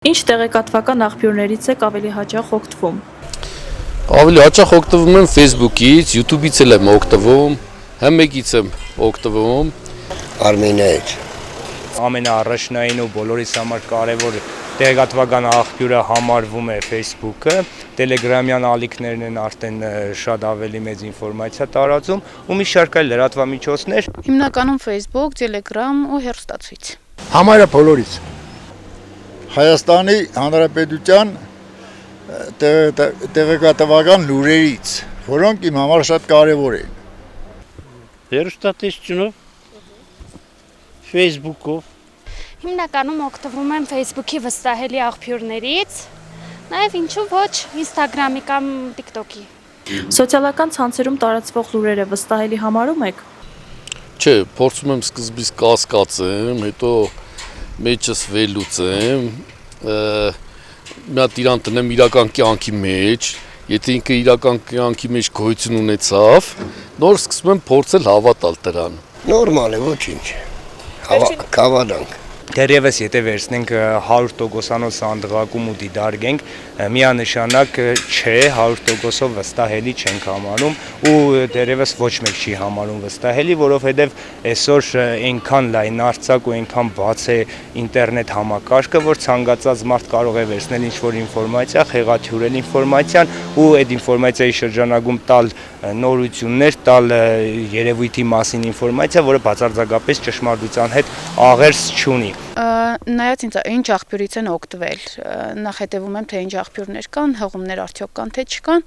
Ինչ տեղեկատվական աղբյուրներից եք ավելի հաճախ օգտվում։ Ավելի հաճախ օգտվում եմ Facebook-ից, YouTube-ից եմ օգտվում, Հմեկից եմ օգտվում, Արմենիայից։ Ամենաառաջնային ու բոլորիս համար կարևոր տեղեկատվական աղբյուրը համարվում է Facebook-ը, Telegram-յան ալիքներն են արդեն շատ ավելի մեծ ինֆորմացիա տարածում ու մի շարք այլ լրատվամիջոցներ։ Հիմնականում Facebook, Telegram ու հեռուստացույց։ Համարը բոլորից։ Հայաստանի Հանրապետության տեղեկատվական լուրերից, որոնք իմ համար շատ կարևոր են։ Հեռուստատեսությունով, Facebook-ով։ Հիմնականում օգտվում եմ Facebook-ի վստահելի աղբյուրներից, նաև ինչու ոչ Instagram-ի կամ TikTok-ի։ Սոցիալական ցանցերում տարածվող լուրերը վստահելի համարում եք։ Չէ, փորձում եմ սկզբից կասկածեմ, հետո մեջս վերլուծեմ, մի հատ իրան տնեմ իրական կյանքի մեջ, եթե ինքը իրական կյանքի մեջ գոյություն ունեցավ, նոր սկսում եմ փորձել հավատալ դրան։ Նորմալ է, ոչինչ։ Կավարանք։ Դեռևս եթե վերցնենք 100%-անոց սանդղակում ու դիտարկենք, միանշանակ չէ, 100%-ով վստահելի չենք համարում ու դեռևս ոչ մեկ չի համարում վստահելի, որովհետև այսօր այնքան լայնարձակ ու այնքան բաց է ինտերնետ համակարգը, որ ցանկացած մարդ կարող է վերցնել ինչ-որ ինֆորմացիա, խեղաթյուրել ինֆորմացիան ու այդ ինֆորմացիայի շրջանակում տալ նորություններ, տալ երևույթի մասին ինֆորմացիա, որը բացարձակապես ճշմարտության հետ աղերս չունի։ Նայած ինչ աղբյուրից են օգտվել, նախ հետևում եմ, թե ինչ աղբյուրներ կան, հղումներ արդյոք կան, թե չկան,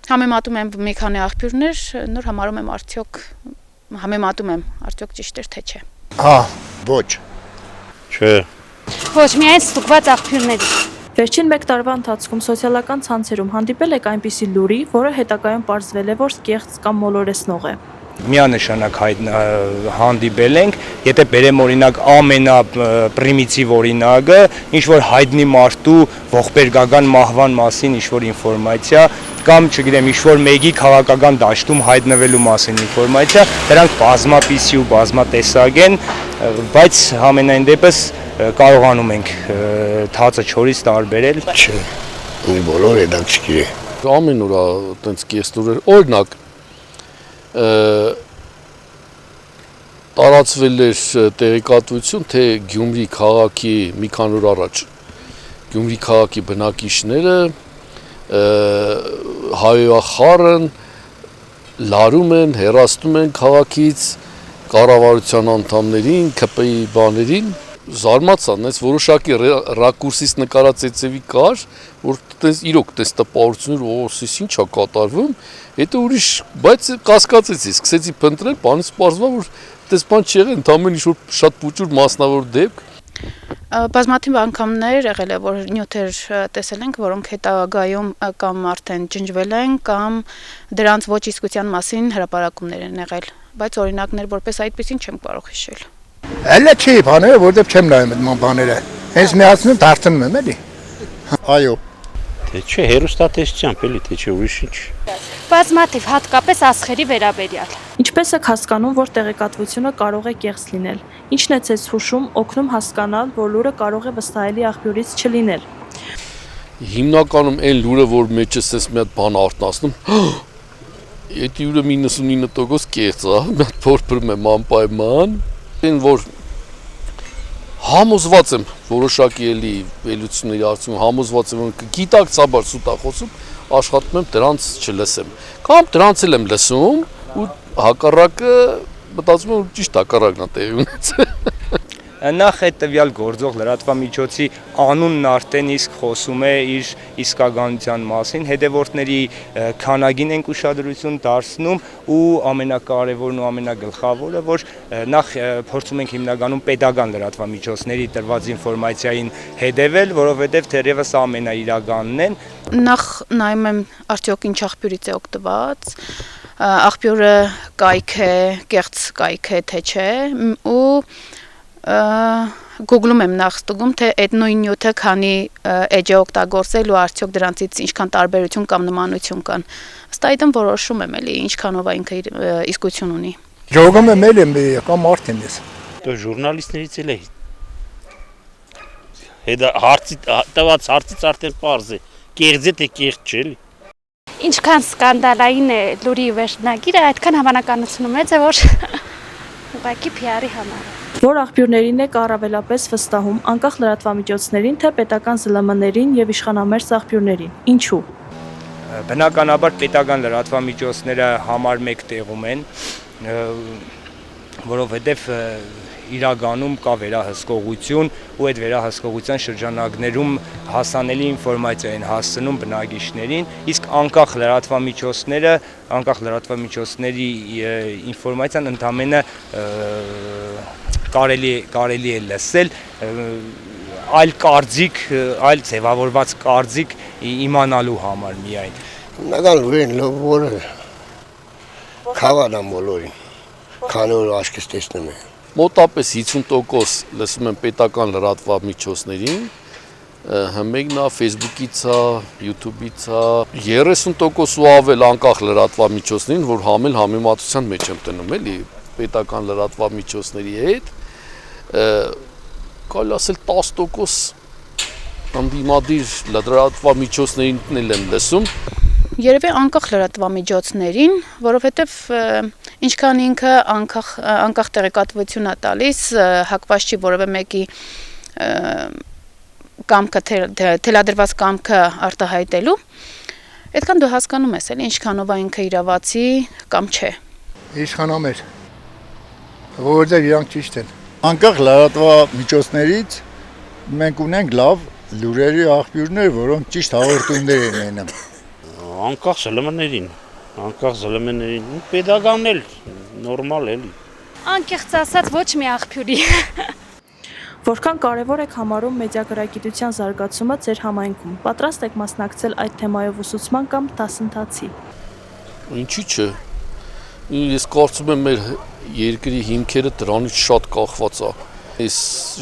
համեմատում եմ մի քանի աղբյուրներ, նոր համեմատում եմ արդյոք ճիշտ էր, թե չէ։ Ոչ։ Չէ։ Ոչ, միայն ստուգված աղբյուրների։ Վերջին մեկ տարվա ընթացքում սոցիալական ցանցերում հանդիպել եք այնպիսի լուրի, որը հետագայում պարզվել է, որ կեղծ կամ մոլորեսնող է։ Միանշանակ հանդիպել ենք, եթե բերեմ օրինակ ամենապրիմիտիվ օրինակը, ինչ-որ հայտնի մարդու ողբերգական մահվան մասին ինչ-որ ինֆորմացիա, կամ չգիտեմ, ինչ-որ մեկի քաղաքական դաշտում հայտնվելու մասին ինֆորմացիա, դրանք բազմապիսի ու բազմատեսակ են, բայց համենայն դեպս կարողանում ենք թացը չորից տարբերել։ Չէ, մի բոլոր հետաքրքիր է։ Ամեն օր այտենց կեղծ լուրեր, օրինակ տարածվել էր տեղեկատվություն, թե Գյումրի քաղաքի մի քանի օր առաջ Գյումրի քաղաքի բնակիչները հայախառն լարում են, հեռացնում են քաղաքից կառավարության անդամներին, ԿՊ-ի բաներին, զարմացան, այս որոշակի ռակուրսից նկարած էցևի կար, որ իրոք տես տպավորություններ, օսես ինչ է կատարվում, հետո ուրիշ, բայց կասկածեցի, սկսեցի փնտրել, բանից պարզվա, որ տես բան չի եղել, ընդամենը ինչ-որ շատ փուճուր մասնավոր դեպք։ Բազմաթիվ անգամներ եղել է, որ նյութեր տեսել ենք, որոնք հետագայում կամ արդեն ջնջվել են, կամ դրանց ոչ իսկության մասին հրապարակումներ են եղել, բայց օրինակներ որպես այդպեսին չեմ կարող հիշել։ Էլի չի բաները, որտեղ չեմ նայում այդ բաները։ Հենց միացնում դարձնում եմ էլի։ Այո։ Թե չէ, հեռուստատեսությամբ էլի, թե չէ ուրիշ ինչ։ Բազմաթիվ, հատկապես ասխերի վերաբերյալ։ Ինչպես եք հասկանում, որ տեղեկատվությունը կարող է կեղծ լինել։ Ինչն է ցես հուշում, օգնում հասկանալ, որ լուրը կարող է վստահելի աղբյուրից չլինել։ Հիմնականում այն լուրը, որ մեջս ես մի հատ բան արտնասնում, այդ լուրը 99% կեղծ է, մի հատ փորփրում եմ անպայման, որ համոզված եմ որոշակի էլի վերլուծությունների արդյունքում համոզված եմ, որ գիտակցաբար սուտախոսում աշխատում եմ դրանց չլսեմ, կամ դրանց էլ եմ լսում ու հակառակը մտածում եմ, որ ճիշտ հակառակն է տեղի ունեցել։ Նախ այդ տվյալ գործող լրատվամիջոցի անունն արդեն իսկ խոսում է իր իսկականության մասին, հետևորդների քանակին ենք ուշադրություն դարձնում ու ամենակարևորն ու ամենագլխավորը, որ նախ փորձում ենք հիմնականում պետական լրատվամիջոցների տրված ինֆորմացիային հետևել, որովհետև թերևս ամենաիրականն են։ Նախ նայում եմ արդյոք ինչ աղբյուրից է օգտված, աղբյուրը կայք է, կեղծ կայք է, թե չէ, ու Google-ում եմ նախ ստուգում, թե այդ նույն նյութը քանի էջ է օգտագործել ու արդյոք դրանցից ինչքան տարբերություն կամ նմանություն կան։ Ըստ այդմ որոշում եմ էլի ինչքանով է ինքը իսկություն ունի։ Ժողովում եմ էլի կամ արդեն ես։ Դու ժուրնալիստներից էլ է Հետո հարցի տված հարցից արդեն པարզ է։ Կեղծ է թե կեղծ չէ, էլի։ Ինչքան սկանդալային է լուրի վերջնագիրը, այդքան հավանականությունը մեծ է, որ ուղղակի PR-ի համար է։ Որ աղբյուրներին է առավելապես վստահում անկախ լրատվամիջոցներին, թե պետական ԶԼՄ-ներին եւ իշխանամերձ աղբյուրներին։ Ինչու։ Բնականաբար պետական լրատվամիջոցները համար մեկ տեղում են, որովհետև իրականում կա վերահսկողություն ու այդ վերահսկողության շրջանակներում հասանելի ինֆորմացիա են հասցնում բնակիչներին, իսկ անկախ լրատվամիջոցների ինֆորմացիան ընդամենը կարելի է լսել այլ կարծիք, այլ ձևավորված կարծիք իմանալու համար միայն։ Նական լուրին լովորը քավադան բոլորին, քանի որ աչքս տեսնում է։ Մոտապես 50% լսում են պետական լրատվամիջոցներին, հմեկն է Facebook-ից է, YouTube-ից է, 30% ու ավել անկախ լրատվամիջոցներին, որ համել համեմատության մեջ եմ տնում, էլի, պետական լրատվամիջոցների հետ, կարելի ասել 10% ընդդիմադիր լրատվամիջոցներին էլ եմ լսում։ Երևի անկախ լրատվամիջոցներին, որովհետև ինչքան ինքը անկախ տեղեկատվություն է տալիս, հակված չի որևէ մեկի կամքը թելադրված կամքը արտահայտելու, այդքան դու հասկանում ես, էլի ինչքանով է ինքը իրավացի կամ չէ։ Իշխանամեր, որովհետև իրանք ճիշտ են։ Անկախ լրատվամիջոցներից մենք ունենք լավ լուրերի աղբյուրներ, որոնք ճիշտ հաղորդումներ են ունենում։ Անկախ ԶԼՄ-ներին, պետականն էլ նորմալ էլի։ Անկեղծ ասած ոչ մի աղբյուրի։ Որքան կարևոր եք համարում մեդիագրագիտության զարգացումը ձեր համայնքում։ Պատրաստ եք մասնակցել այդ թեմայով ուսուցման կամ դասընթացի։ Ինչի՞ չէ։ Ես կարծում եմ մեր երկրի հիմքերը դրանից շատ կախված է։ Այս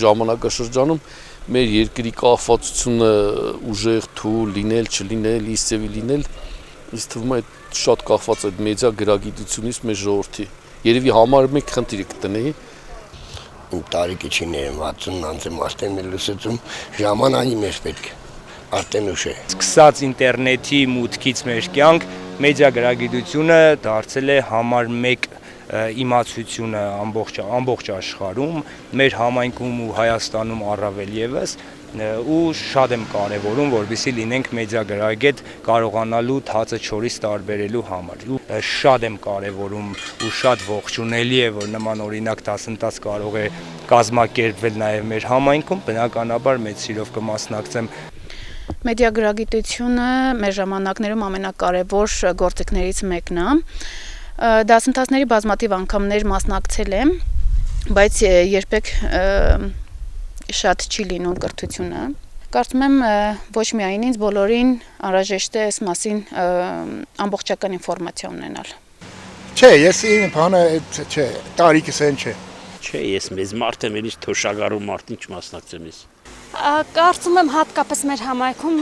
ժամանակաշրջանում մեր երկրի կախվածությունը ուժեղ թույլ լինել, չլինել, իսցեվի լինել, ինձ թվում է շատ կախված է մեդիա գրագիտությունից մեր ժողովրդի։ Երևի համար մեկ խնդիր կտնեի։ Տարիքի չիներեմ 60 անցեմ արդեն մեր լուսեցում ժամանակի մեջ պետք արդեն ուշ է։ Սկսած ինտերնետի մուտքից մեր կյանք մեդիա գրագիտությունը դարձել է համար մեկ իմացությունը ամբողջ աշխարհում, մեր համայնքում ու Հայաստանում առավել եւս ու շատ եմ կարևորում, որովհետեւ լինենք մեդիա գրագետ կարողանալու թածը չորից տարբերելու համար։ Ու շատ եմ կարևորում ու շատ ողջունելի է, որ նման օրինակ դասընթաց կարող է կազմակերպվել նաեւ մեր համայնքում, բնականաբար մեծ սիրով կմասնակցեմ։ Մեդիա գրագիտությունը մեր ժամանակներում ամենակարևոր գործիքներից մեկն է։ Դասընթացների բազմաթիվ անգամներ մասնակցել եմ, բայց երբեք շատ չի լինում կրթությունը։ Կարծում եմ ոչ միայն ինձ, բոլորին անհրաժեշտ է այս մասին ամբողջական ինֆորմացիա ունենալ։ Չէ, ես իմ բանը չէ, տարիքս այն չէ։ Չէ, ես մեծ մարդ եմ, էլի թոշակառու մարդ ինչ մասնակցեմ ես։ Կարծում եմ հատկապես մեր համայնքում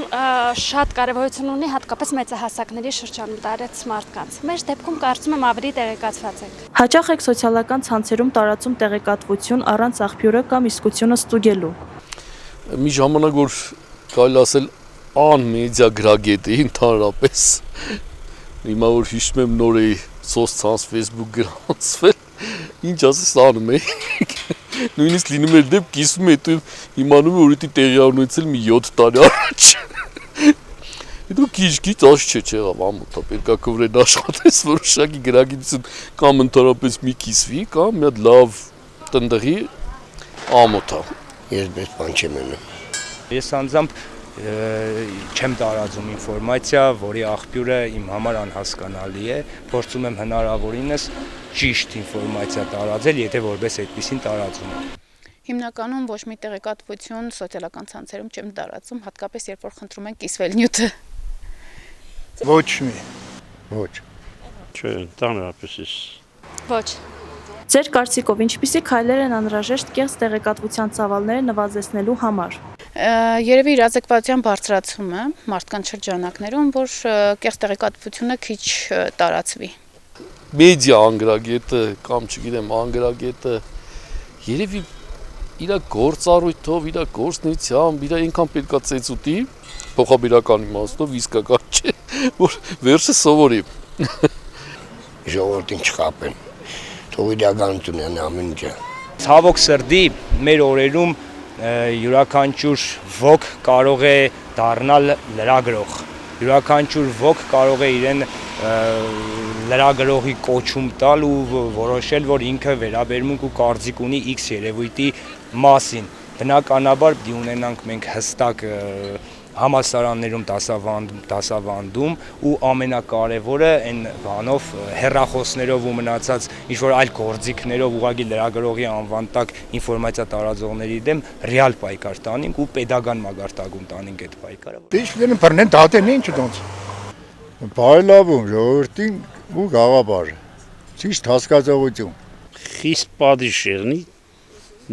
շատ կարևորություն ունի հատկապես մեծահասակների շրջանում տարած մարդկանց։ Մեր դեպքում կարծում եմ ավելի տեղեկացված եք։ Հաճախ եք սոցիալական ցանցերում տարածում տեղեկատվություն առանց աղբյուրը կամ իսկությունը ստուգելու։ Մի ժամանակ որ կարելի ասել անմեդիա գրագետ էի ընդհանրապես։ Հիմա որ հիշում եմ նոր էի սոցցանց Facebook գրանցվել, ինչ ասես անում էի։ Նույնիսկ լինում էր դեպք կիսում հետո իմանում որ դի տեղի ունեցել մի 7 տարի առաջ։ Հետո քիչ աշ չեղավ ամոթա պերկակովրեն աշխատես որոշակի գրագիտություն կամ ընդհանրապես մի կիսվի կամ մի հատ լավ տնտղի ամոթա։ Ես բես բան չեմ ունում։ Ես անձամբ չեմ տարածում ինֆորմացիա, որի աղբյուրը իմ համար անհասկանալի է, փորձում եմ հնարավորինս ճիշտ ինֆորմացիա տարածել, եթե որպես այդպեսին տարածում եմ։ Հիմնականում ոչ մի տեղեկատվություն սոցիալական ցանցերում չեմ տարածում, հատկապես երբ որ խնդրում են կիսվել նյութը։ Ոչ մի։ Ոչ։ Չէ, ընդհանրապես ես։ Ոչ։ Ձեր կարծիքով ինչպիսի քայլեր են անհրաժեշտ կեղծ տեղեկատվության ծավալները նվազեցնելու համար։ Երևի իրազեկվածության բարձրացումը մարդկանց շրջանակներում, որ կեղծ տեղեկատվությունը քիչ տարածվի։ Մեդիա անգրագետը կամ չգիտեմ անգրագետը երևի իր գործառույթով, իր գործնությամբ, իր այնքան պետքա ծեծուտի, փոխաբերական իմաստով իսկական չէ, որ վերջը սովորի։ Ժողովրդին չխապեն, թող իրականություն են ամեն ինչը։ Ցավոք սրտի մեր օրերում յուրաքանչյուր ոք կարող է դառնալ լրագրող, յուրաքանչյուր ոք կարող է իրեն լրագրողի կոչում տալ ու որոշել, որ ինքը վերաբերմունք ու կարծիք ունի X երևույթի մասին։ Բնականաբար պիտի ունենանք մենք հստակ համալսարաններում դասավանդում ու ամենակարևորը այն բանով հեռախոսներով ու մնացած ինչ-որ այլ գործիքներով ուղղակի լրագրողի անվան տակ ինֆորմացիա տարածողների դեմ ռեալ պայքար տանենք ու պետական մագարտակում տանենք այդ պայքարը։ Դիշ վերին բռնեն դատեն ինչ դոնց։ Բարելավում ժողովրդին ու գաղաբար։ Ճիշտ հասկացողություն։ Խիստ պատիժ եղնի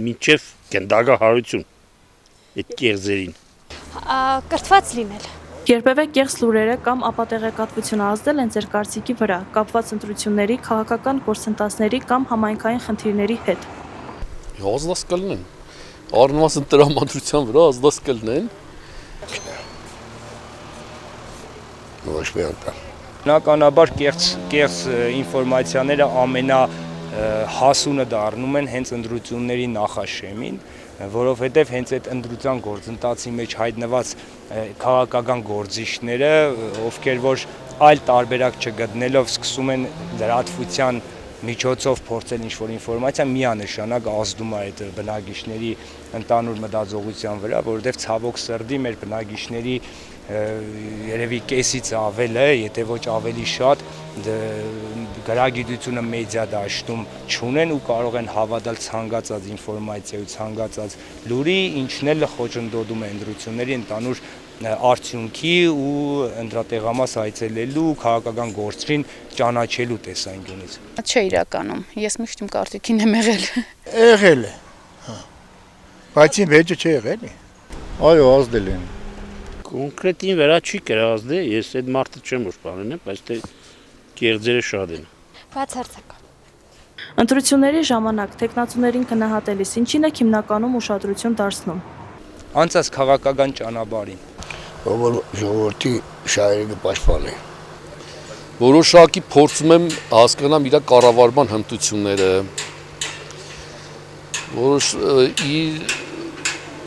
մինչև գնդակահարություն այդ կեղծերին։ Կրթված լինել։ Երբևէ կեղծ լուրերը կամ ապատեղեկատվությունը ազդել են ձեր կարծիքի վրա, կապված ընտրությունների, քաղաքական գործընթացների կամ համայնքային խնդիրների հետ։ Ազդած կլինեն։ Առնվազն տրամադրության վրա ազդած կլինեն։ Ոչ մի անգամ։ Բնականաբար կեղծ ինֆորմացիաները ամենահասունը դառնում են հենց ընտրությունների նախաշեմին, որովհետև հենց այդ ընտրության գործընթացի մեջ հայտնված քաղաքական գործիչները, ովքեր որ այլ տարբերակ չգտնելով սկսում են լրատվության միջոցով փորձել ինչ-որ ինֆորմացիա, միանշանակ ազդում է այդ բնակիչների ընդհանուր մտածողության վրա, որովհետև ցավոք սրտի մեր բնակիչների երևի կեսից ավելը, եթե ոչ ավելի շատ գրագիտությունը մեդիա դաշտում չունեն ու կարող են հավատալ ցանկացած ինֆորմացիայի, ցանկացած լուրի, ինչն էլ խոչընդոտում է ընտրությունների ընդհանուր արդյունքի ու ընտրատեղամաս այցելելու քաղաքական գործին ճանաչելու տեսանկյունից։ Չէ իրականում, ես միշտ իմ կարծիքին եմ եղել։ Եղել է։ Բայց իմ վեճը չի եղել։ Այո, ազդել են։ Կոնկրետին վրա չի կրազդե, ես այդ մարդը չեմ որ բանեն, բայց թե կեղծերը շատ են։ Բացարձակ։ Ընտրությունների ժամանակ տեխնացուներին գնահատելիս ինչին եք հիմնականում ուշադրություն դարձնում։ Անցած քաղաքական ճանապարհին։ Որ ժողովրդի շահերը կպաշտպանի։ Որոշակի փորձում եմ հասկանամ իր կառավարման հմտությունները, որոշ իր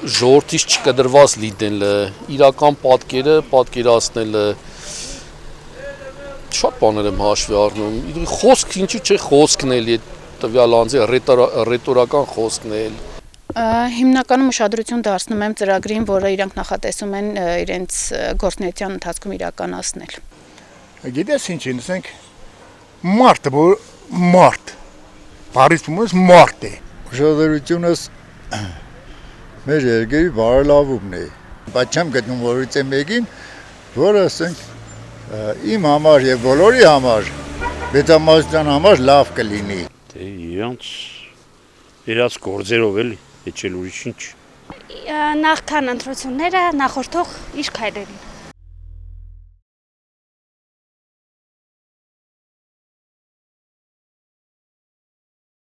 ժողովրդից չկտրված լինելը, իրական պատկերը պատկերացնելը, շատ բաներ եմ հաշվի առնում, խոսք ինչու՞ չէ խոսքն էլ տվյալ անձի ռետորական խոսքն էլ։ Հիմնականում ուշադրություն դարձնում եմ ծրագրին, որը իրանք նախատեսում են իրենց գործունեության ընթացքում իրականացնել։ Գիտես ինչին, ասենք մարդ, որ մարդ, բարիցումս մարդ է։ Ուշադրությունս մեր երկրի բարելավումն է, բայց չեմ գտնում որից է մեկին, որը ասենք իմ համար եւ բոլորի համար, մեծամասնության համար լավ կլինի։ Դե իրաց գործերով էլի, էջել ուրիշ ինչ։ Նախքան ընտրությունները նախորդող իր քայլերին։